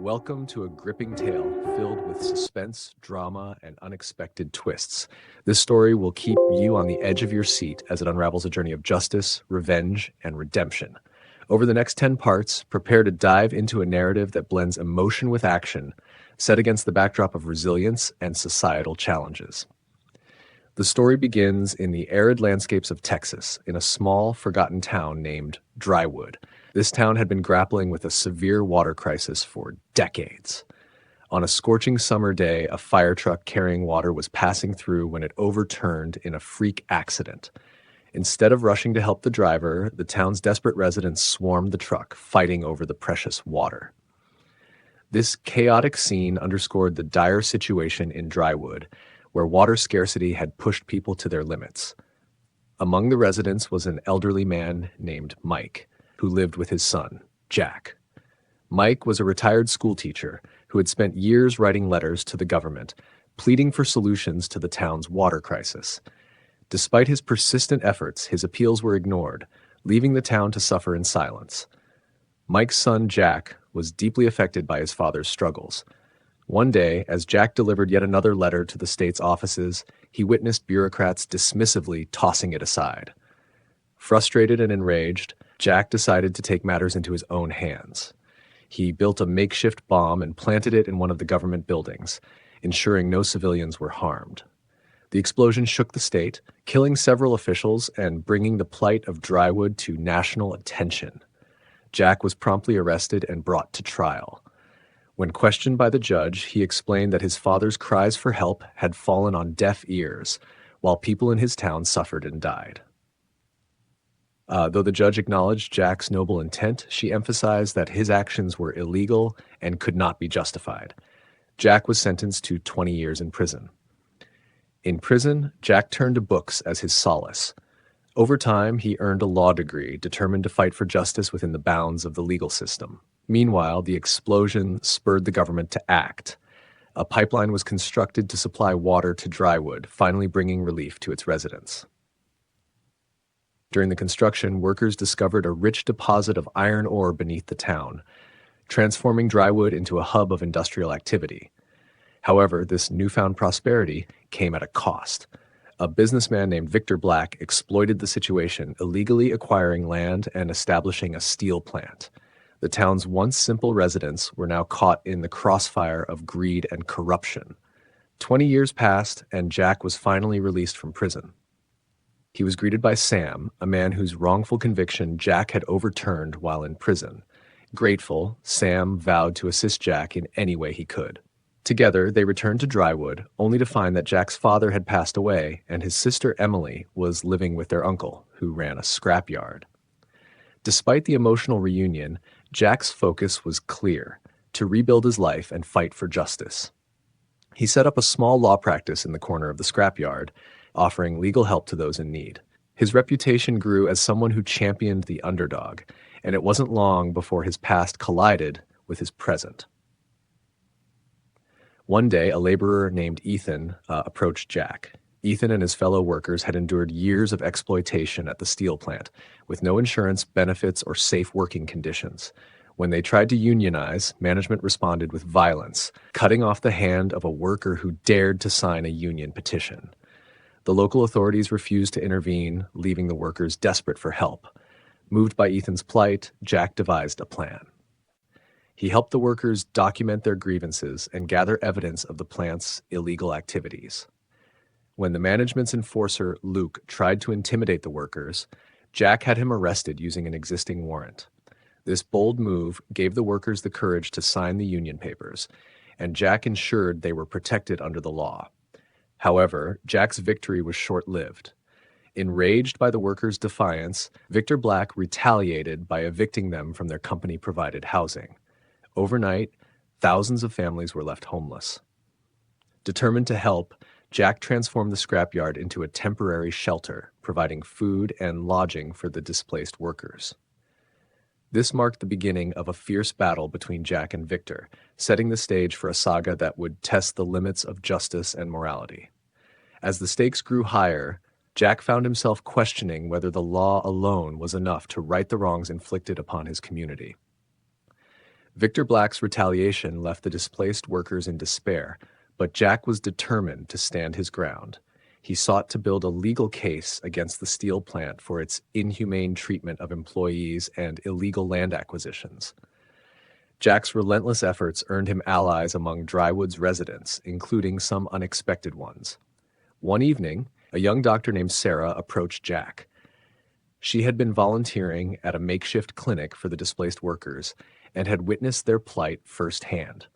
Welcome to a gripping tale filled with suspense, drama, and unexpected twists. This story will keep you on the edge of your seat as it unravels a journey of justice, revenge, and redemption. Over the next 10 parts, prepare to dive into a narrative that blends emotion with action, set against the backdrop of resilience and societal challenges. The story begins in the arid landscapes of Texas, in a small, forgotten town named Drywood. This town had been grappling with a severe water crisis for decades. On a scorching summer day, a fire truck carrying water was passing through when it overturned in a freak accident. Instead of rushing to help the driver, the town's desperate residents swarmed the truck, fighting over the precious water. This chaotic scene underscored the dire situation in Drywood, where water scarcity had pushed people to their limits. Among the residents was an elderly man named Mike, who lived with his son, Jack. Mike was a retired schoolteacher who had spent years writing letters to the government, pleading for solutions to the town's water crisis. Despite his persistent efforts, his appeals were ignored, leaving the town to suffer in silence. Mike's son, Jack, was deeply affected by his father's struggles. One day, as Jack delivered yet another letter to the state's offices, he witnessed bureaucrats dismissively tossing it aside. Frustrated and enraged, Jack decided to take matters into his own hands. He built a makeshift bomb and planted it in one of the government buildings, ensuring no civilians were harmed. The explosion shook the state, killing several officials and bringing the plight of Drywood to national attention. Jack was promptly arrested and brought to trial. When questioned by the judge, he explained that his father's cries for help had fallen on deaf ears, while people in his town suffered and died. Though the judge acknowledged Jack's noble intent, she emphasized that his actions were illegal and could not be justified. Jack was sentenced to 20 years in prison. In prison, Jack turned to books as his solace. Over time, he earned a law degree, determined to fight for justice within the bounds of the legal system. Meanwhile, the explosion spurred the government to act. A pipeline was constructed to supply water to Drywood, finally bringing relief to its residents. During the construction, workers discovered a rich deposit of iron ore beneath the town, transforming Drywood into a hub of industrial activity. However, this newfound prosperity came at a cost. A businessman named Victor Black exploited the situation, illegally acquiring land and establishing a steel plant. The town's once simple residents were now caught in the crossfire of greed and corruption. 20 years passed, and Jack was finally released from prison. He was greeted by Sam, a man whose wrongful conviction Jack had overturned while in prison. Grateful, Sam vowed to assist Jack in any way he could. Together, they returned to Drywood, only to find that Jack's father had passed away and his sister Emily was living with their uncle, who ran a scrapyard. Despite the emotional reunion, Jack's focus was clear: to rebuild his life and fight for justice. He set up a small law practice in the corner of the scrapyard, offering legal help to those in need. His reputation grew as someone who championed the underdog, and it wasn't long before his past collided with his present. One day, a laborer named Ethan approached Jack. Ethan and his fellow workers had endured years of exploitation at the steel plant, with no insurance, benefits, or safe working conditions. When they tried to unionize, management responded with violence, cutting off the hand of a worker who dared to sign a union petition. The local authorities refused to intervene, leaving the workers desperate for help. Moved by Ethan's plight, Jack devised a plan. He helped the workers document their grievances and gather evidence of the plant's illegal activities. When the management's enforcer, Luke, tried to intimidate the workers, Jack had him arrested using an existing warrant. This bold move gave the workers the courage to sign the union papers, and Jack ensured they were protected under the law. However, Jack's victory was short-lived. Enraged by the workers' defiance, Victor Black retaliated by evicting them from their company-provided housing. Overnight, thousands of families were left homeless. Determined to help, Jack transformed the scrapyard into a temporary shelter, providing food and lodging for the displaced workers. This marked the beginning of a fierce battle between Jack and Victor, setting the stage for a saga that would test the limits of justice and morality. As the stakes grew higher, Jack found himself questioning whether the law alone was enough to right the wrongs inflicted upon his community. Victor Black's retaliation left the displaced workers in despair, but Jack was determined to stand his ground. He sought to build a legal case against the steel plant for its inhumane treatment of employees and illegal land acquisitions. Jack's relentless efforts earned him allies among Drywood's residents, including some unexpected ones. One evening, a young doctor named Sarah approached Jack. She had been volunteering at a makeshift clinic for the displaced workers and had witnessed their plight firsthand.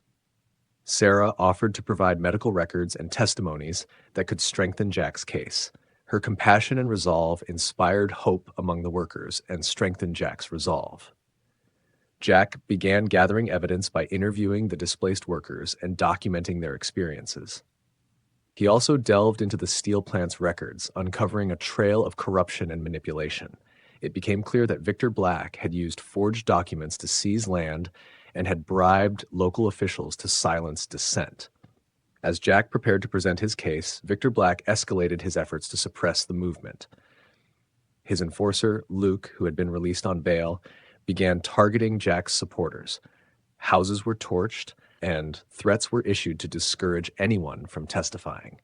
Sarah offered to provide medical records and testimonies that could strengthen Jack's case. Her compassion and resolve inspired hope among the workers and strengthened Jack's resolve. Jack began gathering evidence by interviewing the displaced workers and documenting their experiences. He also delved into the steel plant's records, uncovering a trail of corruption and manipulation. It became clear that Victor Black had used forged documents to seize land and had bribed local officials to silence dissent. As Jack prepared to present his case, Victor Black escalated his efforts to suppress the movement. His enforcer, Luke, who had been released on bail, began targeting Jack's supporters. Houses were torched, and threats were issued to discourage anyone from testifying.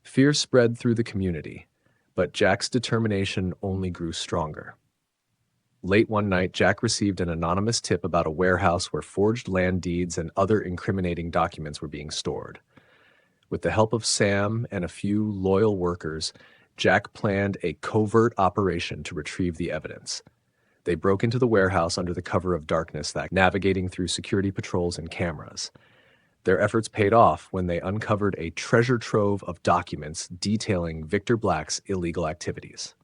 Fear spread through the community, but Jack's determination only grew stronger. Late one night, Jack received an anonymous tip about a warehouse where forged land deeds and other incriminating documents were being stored. With the help of Sam and a few loyal workers, Jack planned a covert operation to retrieve the evidence. They broke into the warehouse under the cover of darkness, navigating through security patrols and cameras. Their efforts paid off when they uncovered a treasure trove of documents detailing Victor Black's illegal activities.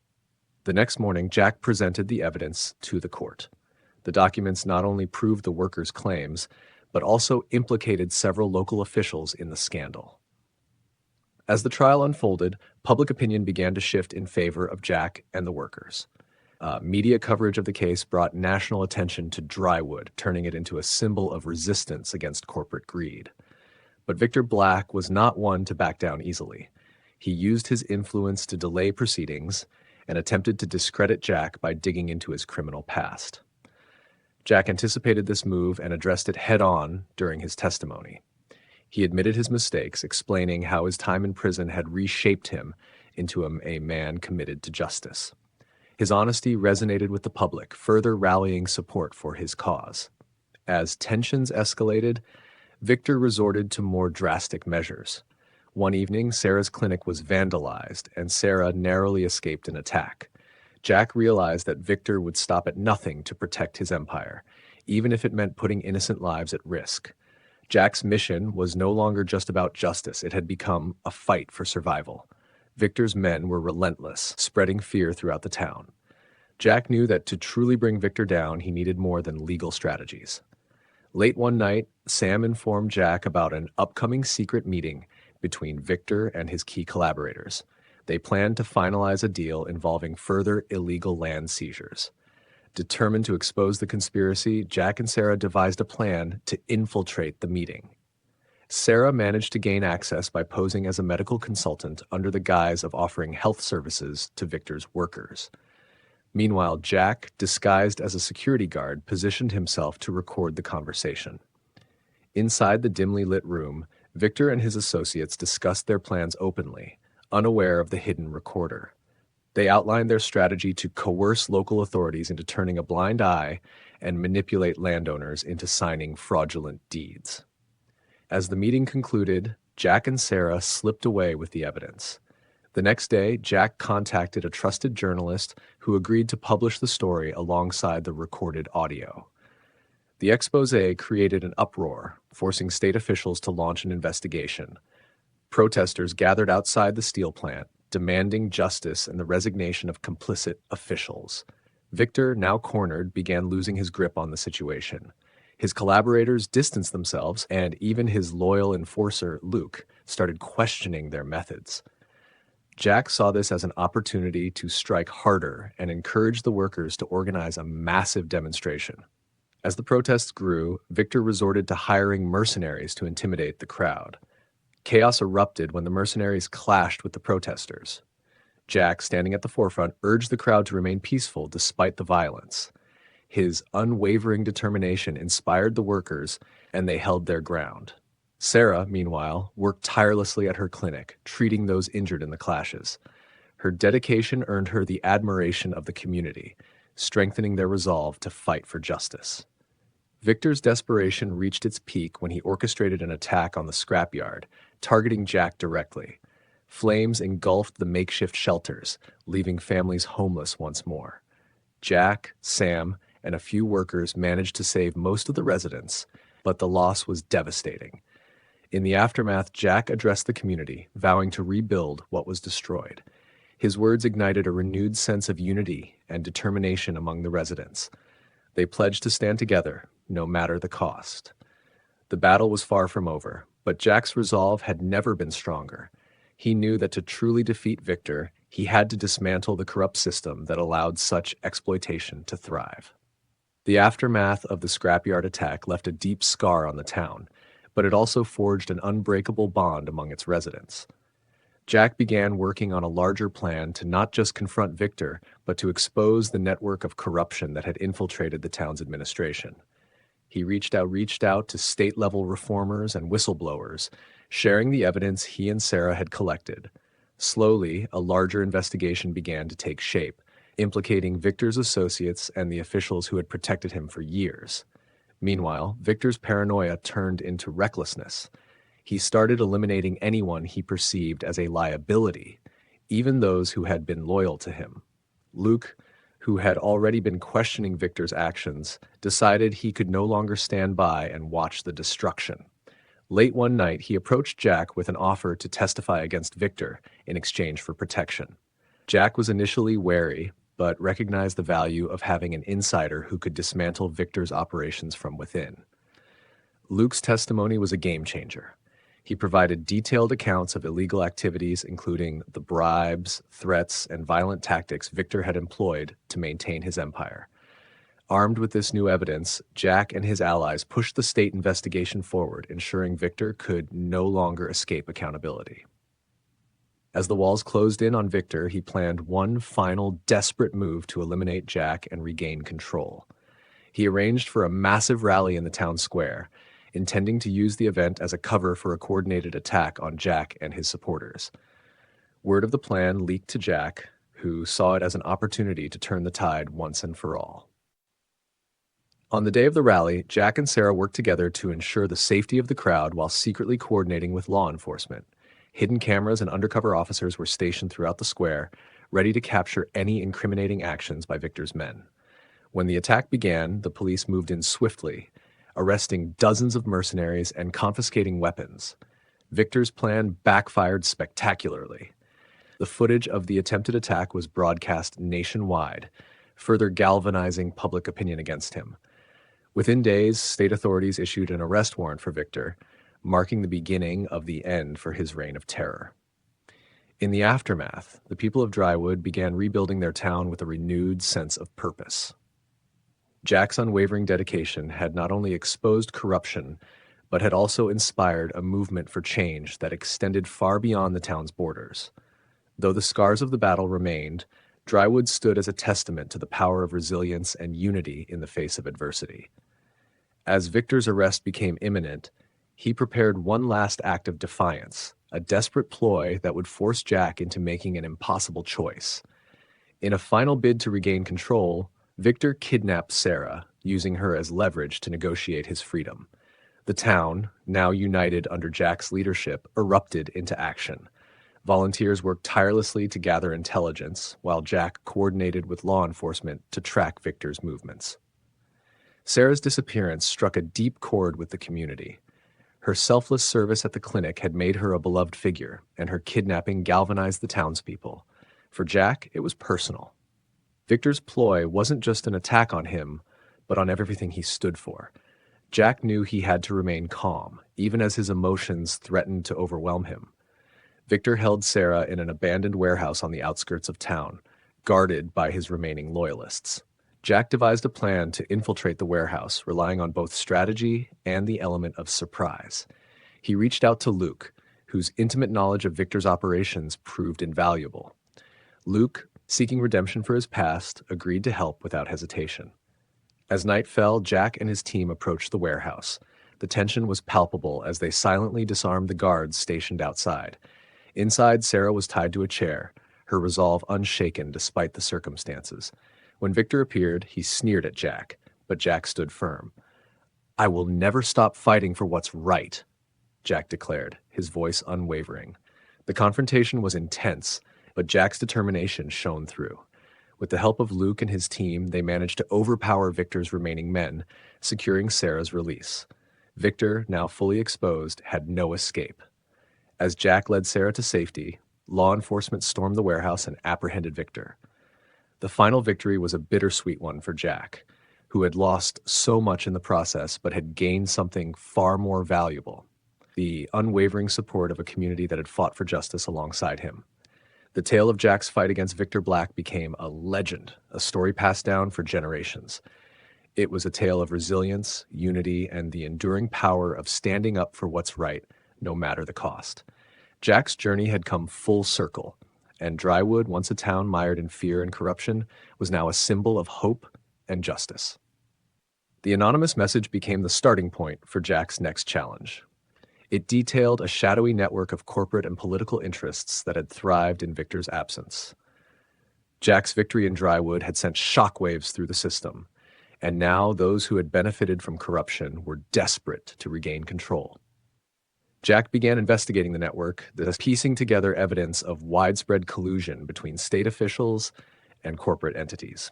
The next morning, Jack presented the evidence to the court. The documents not only proved the workers' claims, but also implicated several local officials in the scandal. As the trial unfolded, public opinion began to shift in favor of Jack and the workers. Media coverage of the case brought national attention to Drywood, turning it into a symbol of resistance against corporate greed. But Victor Black was not one to back down easily. He used his influence to delay proceedings and attempted to discredit Jack by digging into his criminal past. Jack anticipated this move and addressed it head-on during his testimony. He admitted his mistakes, explaining how his time in prison had reshaped him into a man committed to justice. His honesty resonated with the public, further rallying support for his cause. As tensions escalated, Victor resorted to more drastic measures. One evening, Sarah's clinic was vandalized, and Sarah narrowly escaped an attack. Jack realized that Victor would stop at nothing to protect his empire, even if it meant putting innocent lives at risk. Jack's mission was no longer just about justice. It had become a fight for survival. Victor's men were relentless, spreading fear throughout the town. Jack knew that to truly bring Victor down, he needed more than legal strategies. Late one night, Sam informed Jack about an upcoming secret meeting between Victor and his key collaborators. They planned to finalize a deal involving further illegal land seizures. Determined to expose the conspiracy, Jack and Sarah devised a plan to infiltrate the meeting. Sarah managed to gain access by posing as a medical consultant under the guise of offering health services to Victor's workers. Meanwhile, Jack, disguised as a security guard, positioned himself to record the conversation. Inside the dimly lit room, Victor and his associates discussed their plans openly, unaware of the hidden recorder. They outlined their strategy to coerce local authorities into turning a blind eye and manipulate landowners into signing fraudulent deeds. As the meeting concluded, Jack and Sarah slipped away with the evidence. The next day, Jack contacted a trusted journalist who agreed to publish the story alongside the recorded audio. The exposé created an uproar, forcing state officials to launch an investigation. Protesters gathered outside the steel plant, demanding justice and the resignation of complicit officials. Victor, now cornered, began losing his grip on the situation. His collaborators distanced themselves, and even his loyal enforcer, Luke, started questioning their methods. Jack saw this as an opportunity to strike harder and encourage the workers to organize a massive demonstration. As the protests grew, Victor resorted to hiring mercenaries to intimidate the crowd. Chaos erupted when the mercenaries clashed with the protesters. Jack, standing at the forefront, urged the crowd to remain peaceful despite the violence. His unwavering determination inspired the workers, and they held their ground. Sarah, meanwhile, worked tirelessly at her clinic, treating those injured in the clashes. Her dedication earned her the admiration of the community, strengthening their resolve to fight for justice. Victor's desperation reached its peak when he orchestrated an attack on the scrapyard, targeting Jack directly. Flames engulfed the makeshift shelters, leaving families homeless once more. Jack, Sam, and a few workers managed to save most of the residents, but the loss was devastating. In the aftermath, Jack addressed the community, vowing to rebuild what was destroyed. His words ignited a renewed sense of unity and determination among the residents. They pledged to stand together, no matter the cost. The battle was far from over, but Jack's resolve had never been stronger. He knew that to truly defeat Victor, he had to dismantle the corrupt system that allowed such exploitation to thrive. The aftermath of the scrapyard attack left a deep scar on the town, but it also forged an unbreakable bond among its residents. Jack began working on a larger plan to not just confront Victor, but to expose the network of corruption that had infiltrated the town's administration. He reached out to state-level reformers and whistleblowers, sharing the evidence he and Sarah had collected. Slowly, a larger investigation began to take shape, implicating Victor's associates and the officials who had protected him for years. Meanwhile, Victor's paranoia turned into recklessness. He started eliminating anyone he perceived as a liability, even those who had been loyal to him. Luke, who had already been questioning Victor's actions, decided he could no longer stand by and watch the destruction. Late one night, he approached Jack with an offer to testify against Victor in exchange for protection. Jack was initially wary, but recognized the value of having an insider who could dismantle Victor's operations from within. Luke's testimony was a game changer. He provided detailed accounts of illegal activities, including the bribes, threats, and violent tactics Victor had employed to maintain his empire. Armed with this new evidence, Jack and his allies pushed the state investigation forward, ensuring Victor could no longer escape accountability. As the walls closed in on Victor, he planned one final desperate move to eliminate Jack and regain control. He arranged for a massive rally in the town square, intending to use the event as a cover for a coordinated attack on Jack and his supporters. Word of the plan leaked to Jack, who saw it as an opportunity to turn the tide once and for all. On the day of the rally, Jack and Sarah worked together to ensure the safety of the crowd while secretly coordinating with law enforcement. Hidden cameras and undercover officers were stationed throughout the square, ready to capture any incriminating actions by Victor's men. When the attack began, the police moved in swiftly, arresting dozens of mercenaries and confiscating weapons. Victor's plan backfired spectacularly. The footage of the attempted attack was broadcast nationwide, further galvanizing public opinion against him. Within days, state authorities issued an arrest warrant for Victor, marking the beginning of the end for his reign of terror. In the aftermath, the people of Drywood began rebuilding their town with a renewed sense of purpose. Jack's unwavering dedication had not only exposed corruption, but had also inspired a movement for change that extended far beyond the town's borders. Though the scars of the battle remained, Drywood stood as a testament to the power of resilience and unity in the face of adversity. As Victor's arrest became imminent, he prepared one last act of defiance, a desperate ploy that would force Jack into making an impossible choice. In a final bid to regain control, Victor kidnapped Sarah, using her as leverage to negotiate his freedom. The town, now united under Jack's leadership, erupted into action. Volunteers worked tirelessly to gather intelligence, while Jack coordinated with law enforcement to track Victor's movements. Sarah's disappearance struck a deep chord with the community. Her selfless service at the clinic had made her a beloved figure, and her kidnapping galvanized the townspeople. For Jack, it was personal. Victor's ploy wasn't just an attack on him, but on everything he stood for. Jack knew he had to remain calm, even as his emotions threatened to overwhelm him. Victor held Sarah in an abandoned warehouse on the outskirts of town, guarded by his remaining loyalists. Jack devised a plan to infiltrate the warehouse, relying on both strategy and the element of surprise. He reached out to Luke, whose intimate knowledge of Victor's operations proved invaluable. Luke, seeking redemption for his past, agreed to help without hesitation. As night fell, Jack and his team approached the warehouse. The tension was palpable as they silently disarmed the guards stationed outside. Inside, Sarah was tied to a chair, her resolve unshaken despite the circumstances. When Victor appeared, he sneered at Jack, but Jack stood firm. "I will never stop fighting for what's right," Jack declared, his voice unwavering. The confrontation was intense, but Jack's determination shone through. With the help of Luke and his team, they managed to overpower Victor's remaining men, securing Sarah's release. Victor, now fully exposed, had no escape. As Jack led Sarah to safety, law enforcement stormed the warehouse and apprehended Victor. The final victory was a bittersweet one for Jack, who had lost so much in the process but had gained something far more valuable: the unwavering support of a community that had fought for justice alongside him. The tale of Jack's fight against Victor Black became a legend, a story passed down for generations. It was a tale of resilience, unity, and the enduring power of standing up for what's right, no matter the cost. Jack's journey had come full circle, and Drywood, once a town mired in fear and corruption, was now a symbol of hope and justice. The anonymous message became the starting point for Jack's next challenge. It detailed a shadowy network of corporate and political interests that had thrived in Victor's absence. Jack's victory in Drywood had sent shockwaves through the system, and now those who had benefited from corruption were desperate to regain control. Jack began investigating the network, thus piecing together evidence of widespread collusion between state officials and corporate entities.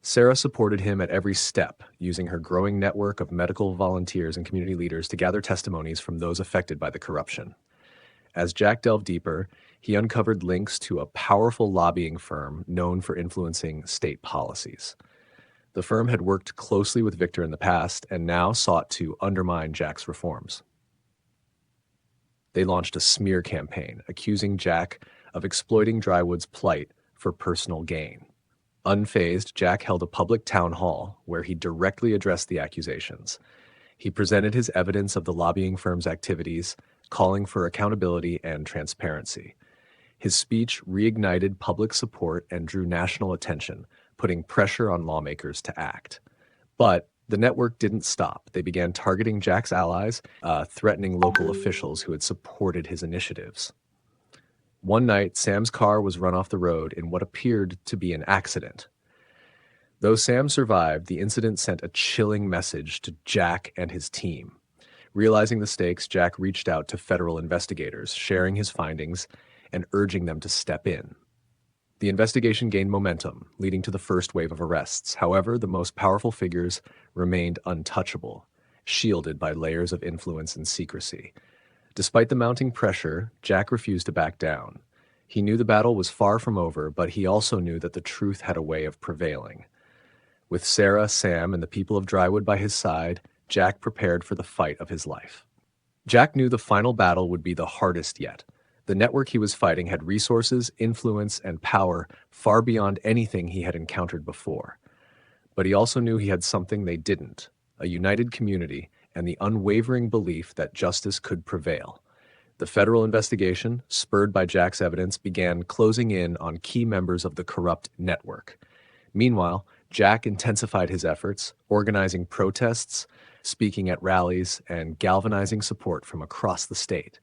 Sarah supported him at every step, using her growing network of medical volunteers and community leaders to gather testimonies from those affected by the corruption. As Jack delved deeper, he uncovered links to a powerful lobbying firm known for influencing state policies. The firm had worked closely with Victor in the past and now sought to undermine Jack's reforms. They launched a smear campaign, accusing Jack of exploiting Drywood's plight for personal gain. Unfazed, Jack held a public town hall where he directly addressed the accusations. He presented his evidence of the lobbying firm's activities, calling for accountability and transparency. His speech reignited public support and drew national attention, putting pressure on lawmakers to act. But the network didn't stop. They began targeting Jack's allies, threatening local officials who had supported his initiatives. One night, Sam's car was run off the road in what appeared to be an accident. Though Sam survived, the incident sent a chilling message to Jack and his team. Realizing the stakes, Jack reached out to federal investigators, sharing his findings and urging them to step in. The investigation gained momentum, leading to the first wave of arrests. However, the most powerful figures remained untouchable, shielded by layers of influence and secrecy. Despite the mounting pressure, Jack refused to back down. He knew the battle was far from over, but he also knew that the truth had a way of prevailing. With Sarah, Sam, and the people of Drywood by his side, Jack prepared for the fight of his life. Jack knew the final battle would be the hardest yet. The network he was fighting had resources, influence, and power far beyond anything he had encountered before. But he also knew he had something they didn't: a united community and the unwavering belief that justice could prevail. The federal investigation, spurred by Jack's evidence, began closing in on key members of the corrupt network. Meanwhile, Jack intensified his efforts, organizing protests, speaking at rallies, and galvanizing support from across the state.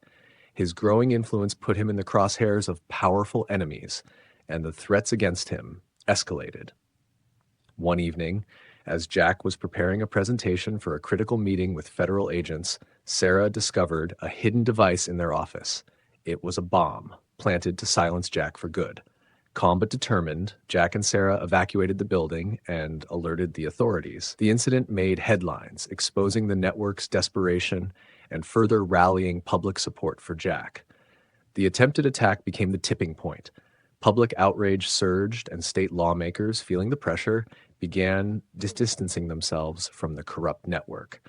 His growing influence put him in the crosshairs of powerful enemies, and the threats against him escalated. One evening, as Jack was preparing a presentation for a critical meeting with federal agents, Sarah discovered a hidden device in their office. It was a bomb, planted to silence Jack for good. Calm but determined, Jack and Sarah evacuated the building and alerted the authorities. The incident made headlines, exposing the network's desperation and further rallying public support for Jack. The attempted attack became the tipping point. Public outrage surged, and state lawmakers, feeling the pressure, began distancing themselves from the corrupt network.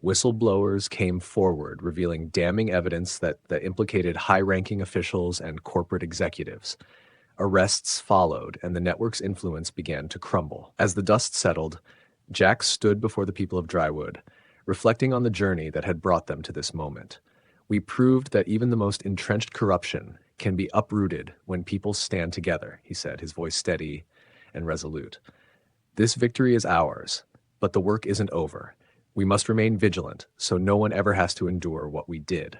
Whistleblowers came forward, revealing damning evidence that implicated high-ranking officials and corporate executives. Arrests followed, and the network's influence began to crumble. As the dust settled, Jack stood before the people of Drywood, reflecting on the journey that had brought them to this moment. We proved that even the most entrenched corruption can be uprooted when people stand together, he said, his voice steady and resolute. This victory is ours, but the work isn't over. We must remain vigilant so no one ever has to endure what we did.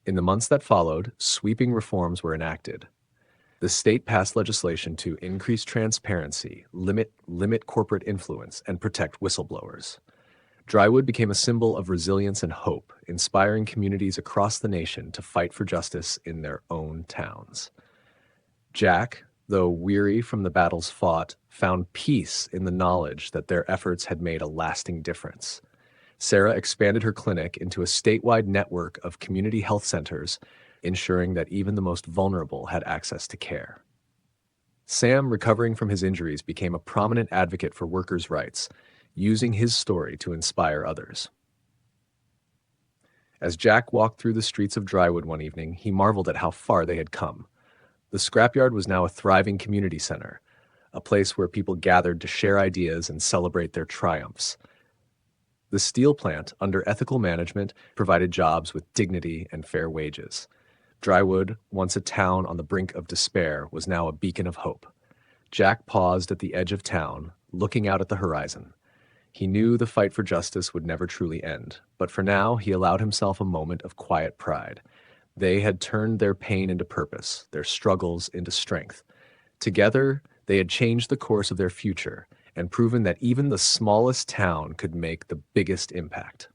In the months that followed, sweeping reforms were enacted. The state passed legislation to increase transparency, limit corporate influence, and protect whistleblowers. Drywood became a symbol of resilience and hope, inspiring communities across the nation to fight for justice in their own towns. Jack, though weary from the battles fought, found peace in the knowledge that their efforts had made a lasting difference. Sarah expanded her clinic into a statewide network of community health centers, ensuring that even the most vulnerable had access to care. Sam, recovering from his injuries, became a prominent advocate for workers' rights, using his story to inspire others. As Jack walked through the streets of Drywood one evening, he marveled at how far they had come. The scrapyard was now a thriving community center, a place where people gathered to share ideas and celebrate their triumphs. The steel plant, under ethical management, provided jobs with dignity and fair wages. Drywood, once a town on the brink of despair, was now a beacon of hope. Jack paused at the edge of town, looking out at the horizon. He knew the fight for justice would never truly end, but for now he allowed himself a moment of quiet pride. They had turned their pain into purpose, their struggles into strength. Together, they had changed the course of their future and proven that even the smallest town could make the biggest impact.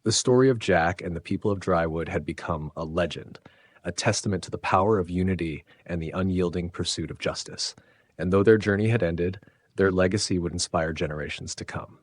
The story of Jack and the people of Drywood had become a legend, a testament to the power of unity and the unyielding pursuit of justice. And though their journey had ended, their legacy would inspire generations to come.